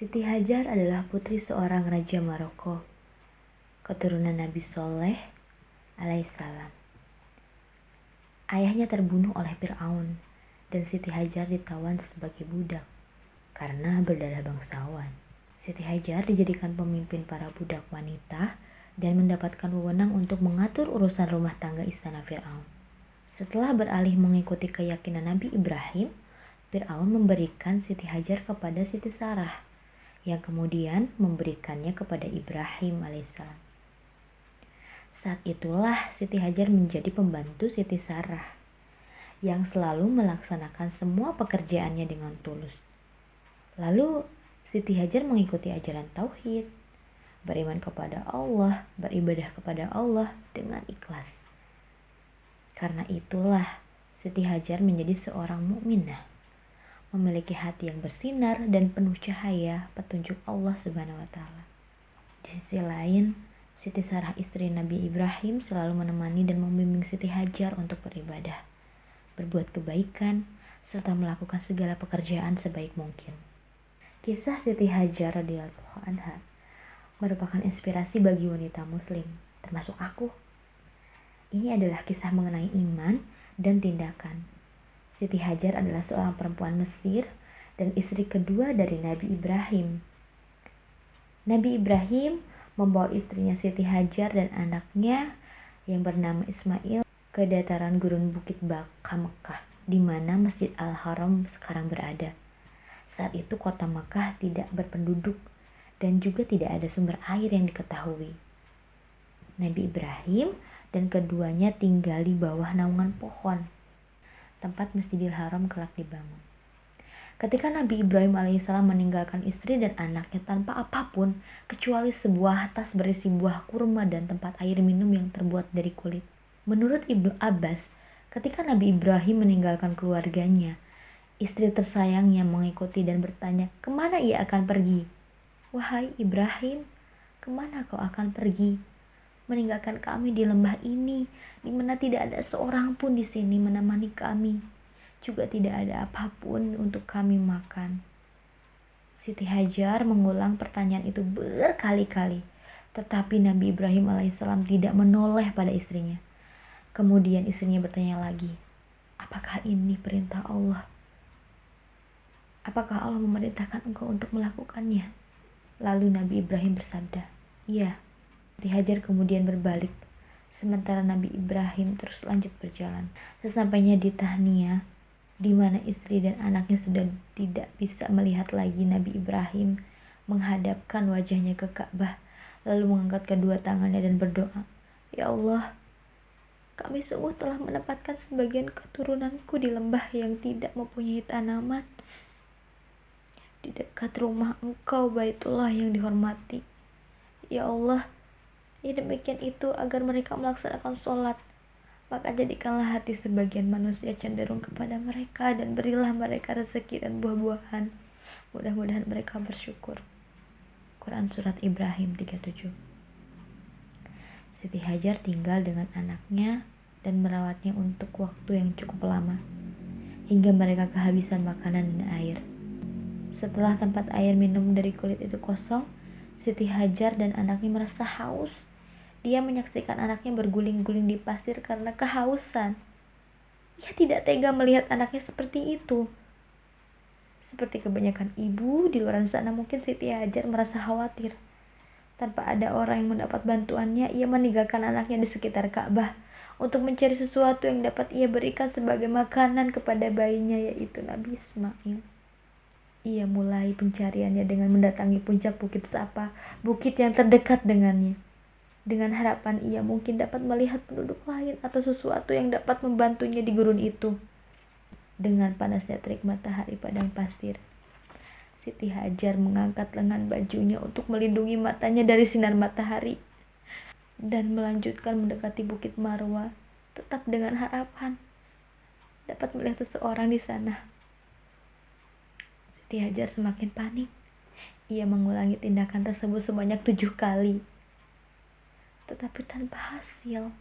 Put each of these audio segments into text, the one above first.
Siti Hajar adalah putri seorang raja Maroko, keturunan Nabi Soleh alaihissalam. Ayahnya terbunuh oleh Fir'aun dan Siti Hajar ditawan sebagai budak karena berdarah bangsawan. Siti Hajar dijadikan pemimpin para budak wanita dan mendapatkan wewenang untuk mengatur urusan rumah tangga istana Fir'aun. Setelah beralih mengikuti keyakinan Nabi Ibrahim, Fir'aun memberikan Siti Hajar kepada Siti Sarah, yang kemudian memberikannya kepada Ibrahim alaihissalam. Saat itulah Siti Hajar menjadi pembantu Siti Sarah, yang selalu melaksanakan semua pekerjaannya dengan tulus. Lalu Siti Hajar mengikuti ajaran tauhid, beriman kepada Allah, beribadah kepada Allah dengan ikhlas. Karena itulah Siti Hajar menjadi seorang mukminah, memiliki hati yang bersinar dan penuh cahaya petunjuk Allah Subhanahu wa taala. Di sisi lain, Siti Sarah istri Nabi Ibrahim selalu menemani dan membimbing Siti Hajar untuk beribadah, berbuat kebaikan, serta melakukan segala pekerjaan sebaik mungkin. Kisah Siti Hajar radhiyallahu anha merupakan inspirasi bagi wanita muslim, termasuk aku. Ini adalah kisah mengenai iman dan tindakan. Siti Hajar adalah seorang perempuan Mesir dan istri kedua dari Nabi Ibrahim. Nabi Ibrahim membawa istrinya Siti Hajar dan anaknya yang bernama Ismail ke dataran gurun Bukit Baka Mekah, di mana Masjid Al-Haram sekarang berada. Saat itu kota Mekah tidak berpenduduk dan juga tidak ada sumber air yang diketahui. Nabi Ibrahim dan keduanya tinggal di bawah naungan pohon, tempat Masjidil Haram kelak dibangun. Ketika Nabi Ibrahim alaihissalam meninggalkan istri dan anaknya tanpa apapun kecuali sebuah tas berisi buah kurma dan tempat air minum yang terbuat dari kulit. Menurut Ibnu Abbas, ketika Nabi Ibrahim meninggalkan keluarganya, istri tersayangnya mengikuti dan bertanya, "Kemana ia akan pergi?" "Wahai Ibrahim, kemana kau akan pergi? Meninggalkan kami di lembah ini, di mana tidak ada seorang pun di sini menemani kami. Juga tidak ada apapun untuk kami makan." Siti Hajar mengulang pertanyaan itu berkali-kali, tetapi Nabi Ibrahim alaihissalam tidak menoleh pada istrinya. Kemudian istrinya bertanya lagi, "Apakah ini perintah Allah? Apakah Allah memerintahkan engkau untuk melakukannya?" Lalu Nabi Ibrahim bersabda, "Iya." Siti Hajar kemudian berbalik, sementara Nabi Ibrahim terus lanjut berjalan. Sesampainya di Tahniyah, di mana istri dan anaknya sudah tidak bisa melihat lagi, Nabi Ibrahim menghadapkan wajahnya ke Ka'bah, lalu mengangkat kedua tangannya dan berdoa, "Ya Allah, kami sungguh telah menempatkan sebagian keturunanku di lembah yang tidak mempunyai tanaman, di dekat rumah Engkau Baitullah yang dihormati. Ya Allah, ya demikian itu agar mereka melaksanakan sholat. Maka jadikanlah hati sebagian manusia cenderung kepada mereka dan berilah mereka rezeki dan buah-buahan. Mudah-mudahan mereka bersyukur." Quran Surat Ibrahim 37. Siti Hajar tinggal dengan anaknya dan merawatnya untuk waktu yang cukup lama, hingga mereka kehabisan makanan dan air. Setelah tempat air minum dari kulit itu kosong, Siti Hajar dan anaknya merasa haus. Dia menyaksikan anaknya berguling-guling di pasir karena kehausan. Ia tidak tega melihat anaknya seperti itu. Seperti kebanyakan ibu di luar sana, mungkin Siti Hajar merasa khawatir. Tanpa ada orang yang mendapat bantuannya, ia meninggalkan anaknya di sekitar Ka'bah untuk mencari sesuatu yang dapat ia berikan sebagai makanan kepada bayinya, yaitu Nabi Ismail. Ia mulai pencariannya dengan mendatangi puncak Bukit Safa, bukit yang terdekat dengannya, dengan harapan ia mungkin dapat melihat penduduk lain atau sesuatu yang dapat membantunya di gurun itu. Dengan panasnya terik matahari padang pasir, Siti Hajar mengangkat lengan bajunya untuk melindungi matanya dari sinar matahari dan melanjutkan mendekati Bukit Marwa, tetap dengan harapan dapat melihat seseorang di sana. Siti Hajar semakin panik. Ia mengulangi tindakan tersebut sebanyak 7 kali, tetapi tanpa hasil.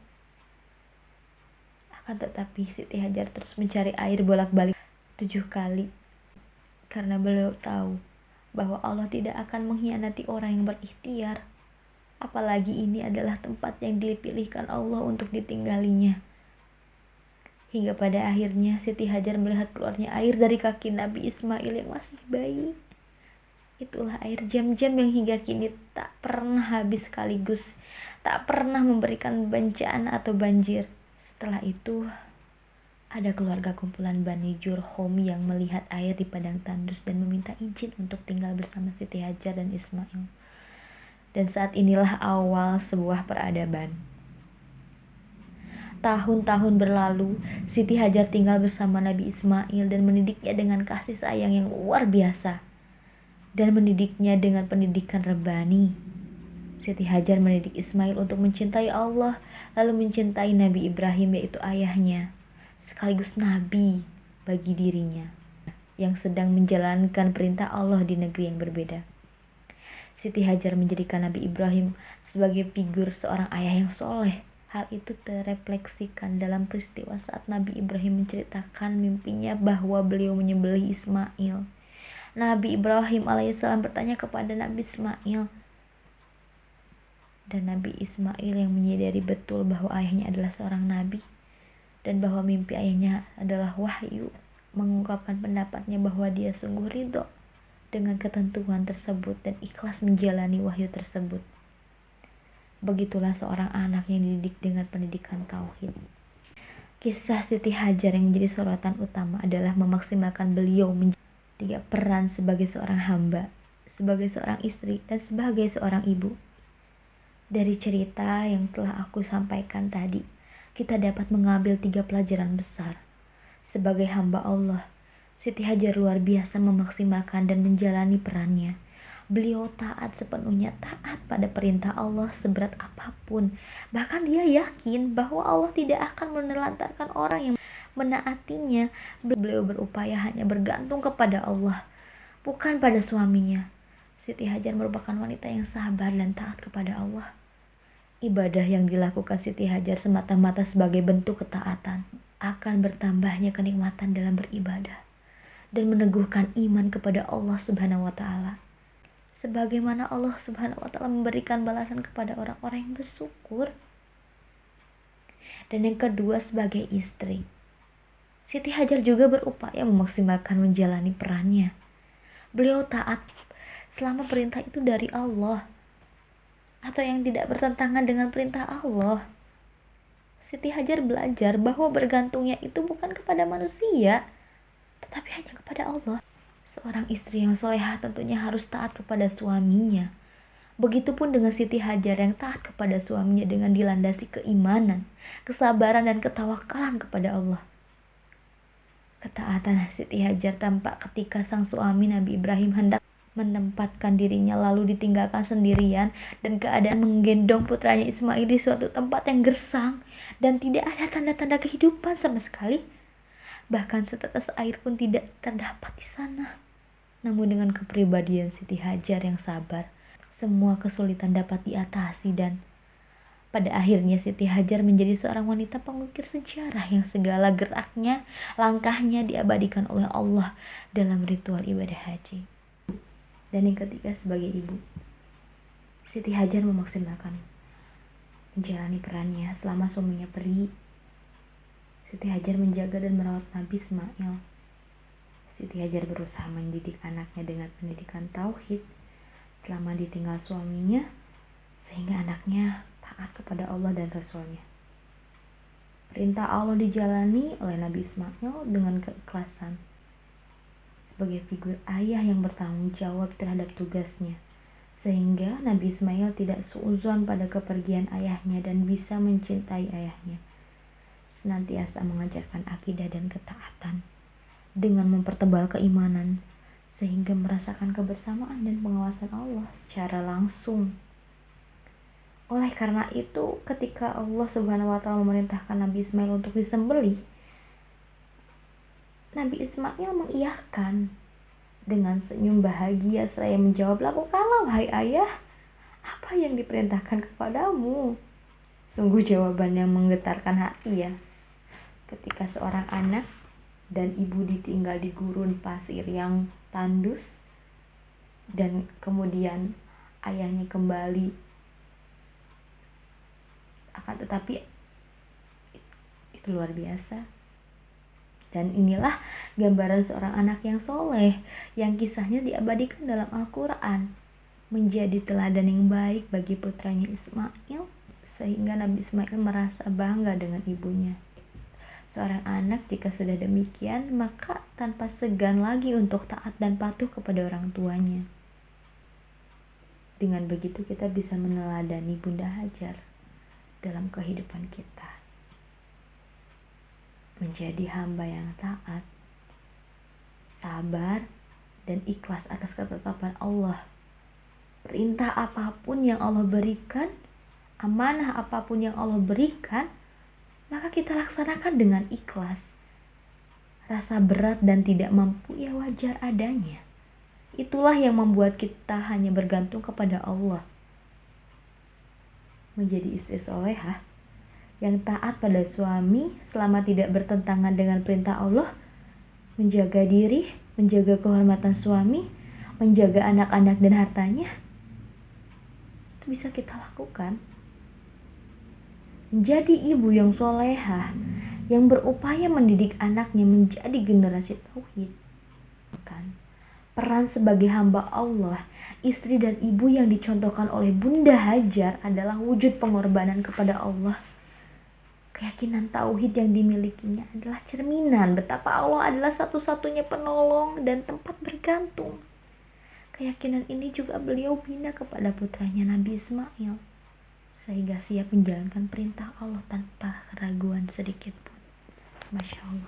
Akan tetapi Siti Hajar terus mencari air bolak-balik 7 kali, karena beliau tahu bahwa Allah tidak akan mengkhianati orang yang berikhtiar. Apalagi ini adalah tempat yang dipilihkan Allah untuk ditinggalinya. Hingga pada akhirnya Siti Hajar melihat keluarnya air dari kaki Nabi Ismail yang masih bayi. Itulah air jam-jam yang hingga kini tak pernah habis sekaligus, tak pernah memberikan bencana atau banjir. Setelah itu, ada keluarga kumpulan Bani Jurhum yang melihat air di padang tandus dan meminta izin untuk tinggal bersama Siti Hajar dan Ismail. Dan saat inilah awal sebuah peradaban. Tahun-tahun berlalu, Siti Hajar tinggal bersama Nabi Ismail dan mendidiknya dengan kasih sayang yang luar biasa. Dan mendidiknya dengan pendidikan rebani. Siti Hajar mendidik Ismail untuk mencintai Allah, lalu mencintai Nabi Ibrahim yaitu ayahnya, sekaligus Nabi bagi dirinya, yang sedang menjalankan perintah Allah di negeri yang berbeda. Siti Hajar menjadikan Nabi Ibrahim sebagai figur seorang ayah yang soleh. Hal itu terefleksikan dalam peristiwa saat Nabi Ibrahim menceritakan mimpinya bahwa beliau menyembelih Ismail. Nabi Ibrahim alaihissalam bertanya kepada Nabi Ismail, dan Nabi Ismail yang menyadari betul bahwa ayahnya adalah seorang nabi dan bahwa mimpi ayahnya adalah wahyu, mengungkapkan pendapatnya bahwa dia sungguh ridho dengan ketentuan tersebut dan ikhlas menjalani wahyu tersebut. Begitulah seorang anak yang dididik dengan pendidikan tauhid. Kisah Siti Hajar yang menjadi sorotan utama adalah memaksimalkan beliau menjadi 3 peran sebagai seorang hamba, sebagai seorang istri, dan sebagai seorang ibu. Dari cerita yang telah aku sampaikan tadi, kita dapat mengambil 3 pelajaran besar. Sebagai hamba Allah, Siti Hajar luar biasa memaksimalkan dan menjalani perannya. Beliau taat sepenuhnya, taat pada perintah Allah seberat apapun. Bahkan dia yakin bahwa Allah tidak akan menelantarkan orang yang menaatinya. Beliau berupaya hanya bergantung kepada Allah, bukan pada suaminya. Siti Hajar merupakan wanita yang sabar dan taat kepada Allah. Ibadah yang dilakukan Siti Hajar semata-mata sebagai bentuk ketaatan. Akan bertambahnya kenikmatan dalam beribadah dan meneguhkan iman kepada Allah Subhanahu wa Ta'ala. Sebagaimana Allah Subhanahu wa Ta'ala memberikan balasan kepada orang-orang yang bersyukur. Dan yang kedua, sebagai istri, Siti Hajar juga berupaya memaksimalkan menjalani perannya. Beliau taat selama perintah itu dari Allah atau yang tidak bertentangan dengan perintah Allah. Siti Hajar belajar bahwa bergantungnya itu bukan kepada manusia, tetapi hanya kepada Allah. Seorang istri yang solehah tentunya harus taat kepada suaminya. Begitupun dengan Siti Hajar yang taat kepada suaminya dengan dilandasi keimanan, kesabaran, dan ketawakalan kepada Allah. Ketaatan Siti Hajar tampak ketika sang suami Nabi Ibrahim hendak menempatkan dirinya lalu ditinggalkan sendirian dan keadaan menggendong putranya Ismail di suatu tempat yang gersang dan tidak ada tanda-tanda kehidupan sama sekali. Bahkan setetes air pun tidak terdapat di sana. Namun dengan kepribadian Siti Hajar yang sabar, semua kesulitan dapat diatasi dan pada akhirnya Siti Hajar menjadi seorang wanita pengukir sejarah yang segala geraknya, langkahnya diabadikan oleh Allah dalam ritual ibadah haji. Dan yang ketiga, sebagai ibu, Siti Hajar memaksimalkan menjalani perannya selama suaminya pergi. Siti Hajar menjaga dan merawat Nabi Ismail. Siti Hajar berusaha mendidik anaknya dengan pendidikan tauhid selama ditinggal suaminya, sehingga anaknya taat kepada Allah dan Rasul-Nya. Perintah Allah dijalani oleh Nabi Ismail dengan keikhlasan sebagai figur ayah yang bertanggung jawab terhadap tugasnya, sehingga Nabi Ismail tidak suudzon pada kepergian ayahnya dan bisa mencintai ayahnya. Senantiasa mengajarkan akidah dan ketaatan dengan mempertebal keimanan sehingga merasakan kebersamaan dan pengawasan Allah secara langsung. Oleh karena itu, ketika Allah Subhanahu wa Ta'ala memerintahkan Nabi Ismail untuk disembelih, Nabi Ismail mengiyakan dengan senyum bahagia seraya menjawab, "Lakukanlah wahai ayah apa yang diperintahkan kepadamu." Sungguh jawaban yang menggetarkan hati ya. Ketika seorang anak dan ibu ditinggal di gurun pasir yang tandus, dan kemudian ayahnya kembali. Akan tetapi itu luar biasa. Dan inilah gambaran seorang anak yang soleh, yang kisahnya diabadikan dalam Al-Quran, menjadi teladan yang baik bagi putranya Ismail, sehingga Nabi Ismail merasa bangga dengan ibunya. Seorang anak jika sudah demikian, maka tanpa segan lagi untuk taat dan patuh kepada orang tuanya. Dengan begitu kita bisa meneladani Bunda Hajar dalam kehidupan kita. Menjadi hamba yang taat, sabar, dan ikhlas atas ketetapan Allah. Perintah apapun yang Allah berikan, amanah apapun yang Allah berikan, maka kita laksanakan dengan ikhlas. Rasa berat dan tidak mampu ya wajar adanya. Itulah yang membuat kita hanya bergantung kepada Allah. Menjadi istri solehah yang taat pada suami selama tidak bertentangan dengan perintah Allah, menjaga diri, menjaga kehormatan suami, menjaga anak-anak dan hartanya, itu bisa kita lakukan. Menjadi ibu yang solehah, yang berupaya mendidik anaknya menjadi generasi tauhid. Peran sebagai hamba Allah, istri dan ibu yang dicontohkan oleh Bunda Hajar adalah wujud pengorbanan kepada Allah. Keyakinan tauhid yang dimilikinya adalah cerminan betapa Allah adalah satu-satunya penolong dan tempat bergantung. Keyakinan ini juga beliau bina kepada putranya Nabi Ismail, sehingga siap menjalankan perintah Allah tanpa keraguan sedikit pun. Masya Allah.